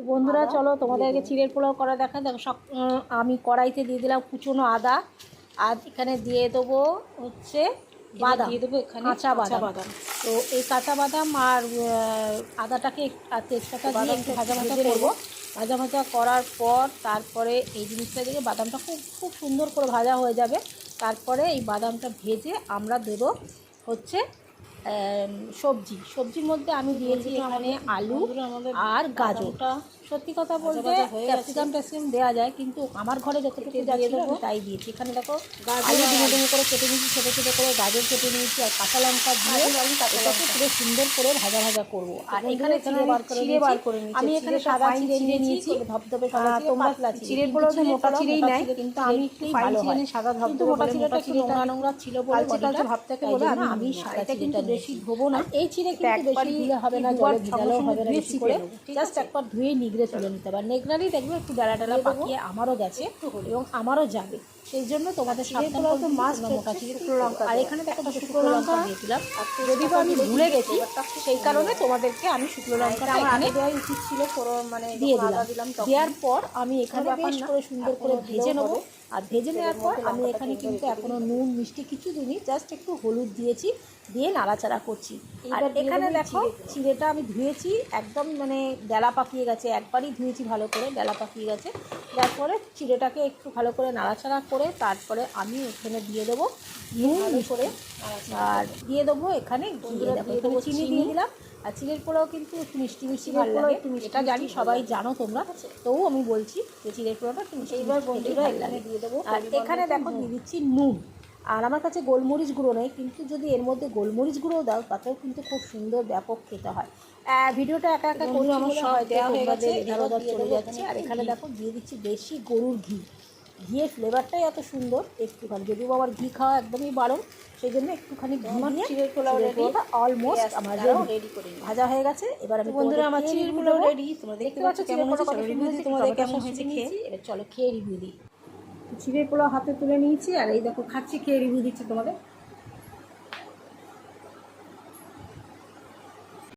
তো বন্ধুরা চলো তোমাদেরকে চিড়ের পোলাও করা দেখা। দেখো আমি কড়াইতে দিয়ে দিলাম কুচনো আদা, আর এখানে দিয়ে দেবো হচ্ছে বাদাম, দিয়ে দেবো এখানে কাঁচা বাদাম। তো এই কাঁচা বাদাম আর আদাটাকে আর তেজপাতা দিয়ে একটু ভাজা ভাজা করবো। ভাজা ভাজা করার পর তারপরে এই জিনিসটা দিয়ে বাদামটা খুব খুব সুন্দর করে ভাজা হয়ে যাবে। তারপরে এই বাদামটা ভেজে আমরা দেবো হচ্ছে সবজির মধ্যে আমি দিয়েছি এখানে আলু আর গাজরটা। সত্যি কথা বলতে ক্যাপসিকাম দেওয়া যায়, কিন্তু আমার ঘরে যতটুকু জ্বালিয়ে দেবো তাই দিয়েছি। এখানে দেখো আলু ডুমো ডুমো করে কেটে নিয়েছি, ছোটো ছোটো করে গাজর কেটে নিয়েছি, আর কাঁচা লঙ্কা দিয়ে এটাকে পুরো সুন্দর করে ভাজা ভাজা করবো। আর এখানে চিড়ে বার করে নিয়েছি। আমি এখানে সাদা চিড়ে নিয়েছি, ধপধপে সাদা। তোমরা চিড়ের পোলাও তো মোটা চিড়েই নেয়, কিন্তু আমি একটু ভালো হয় সাদা ধপধপে। মোটা চিড়েটা একটু নোংরা নোংরা ছিল বলে বডিটা ভাবটাকে বলে আমি সাদা চিড়েটা বেশি ধোবো না। এই চিড়ে কিন্তু বেশি ধুলে হবে না, জলে ভিজালেও হবে না বেশি করে, জাস্ট একবার ধুয়ে নিগড়ে তুলে নিতে হবে। নেগড়ালি দেখবে একটু ডালা ডালা পাকিয়ে আমারও গেছে এবং আমারও যাবে, সেই জন্য তোমাদের সাবধান করতে মাছ মোটা চিড়ে শুকনো লঙ্কা। আর এখানে দেখো শুকনো লঙ্কা দিয়েছিলাম, যদিও আমি ভুলে গেছি, সেই কারণে তোমাদেরকে আমি শুকনো লঙ্কাটা আমার দেওয়াই উচিত ছিল, মানে দিয়ে দিলাম। দেওয়ার পর আমি এখানে বেশ করে সুন্দর করে ভেজে নেবো। আর ভেজে নেওয়ার পর আমি এখানে কিন্তু এখনও নুন মিষ্টি কিছু দিইনি, জাস্ট একটু হলুদ দিয়েছি, দিয়ে নাড়াচাড়া করছি। আর এখানে দেখো চিড়েটা আমি ধুয়েছি, একদম মানে ডেলা পাকিয়ে গেছে, একবারই ধুয়েছি ভালো করে, ডেলা পাকিয়ে গেছে। তারপরে চিড়েটাকে একটু ভালো করে নাড়াচাড়া করে তারপরে আমি এখানে দিয়ে দেবো নুন করে, আর দিয়ে দেবো এখানে এখানে চিনি দিয়ে দিলাম। আর চিড়ের পোলাও কিন্তু একটু মিষ্টি মিষ্টি ভালো লাগে, এটা জানি সবাই জানো তোমরা, তবুও আমি বলছি যে চিড়ের পোলাওটা একটু মিষ্টি। এইবার বন্ধুরা এখানে দিয়ে দেবো, আর এখানে দেখো দিয়ে দিচ্ছি নুন। আর আমার কাছে গোলমরিচ গুঁড়ো নেই, কিন্তু যদি এর মধ্যে গোলমরিচ গুঁড়ো দাও তাতেও কিন্তু খুব সুন্দর ব্যাপক খেতে হয়। ভিডিওটা একা একা করছি আমার সব দেওয়া হয়ে গেছে, এধার ওধার চলে যাচ্ছে। আর এখানে দেখো দিয়ে দিচ্ছি দেশি গরুর ঘি। ঘিয়ের ফ্লেভারটাই এত সুন্দর, একটুখানি, যদিও আমার ঘি খাওয়া একদমই বারণ, সেই জন্য একটুখানি ঘি দিয়ে চিড়ের পোলাওটা অলমোস্ট আমার রেডি করে ভাজা হয়ে গেছে। এবার আমি বন্ধুরা আমার চিড়ের পোলাও রেডি, তোমরা দেখতে পাচ্ছ চিড়ের পোলাও রিভিউ দিই তোমাদের কেমন হয়েছে খেয়ে। এবার চলো খেয়ে রিভিউ দিই। চিড়ের পোলাও হাতে তুলে নিয়েছি, আর এই দেখো খাচ্ছি, খেয়ে রিভিউ দিচ্ছি তোমাদের।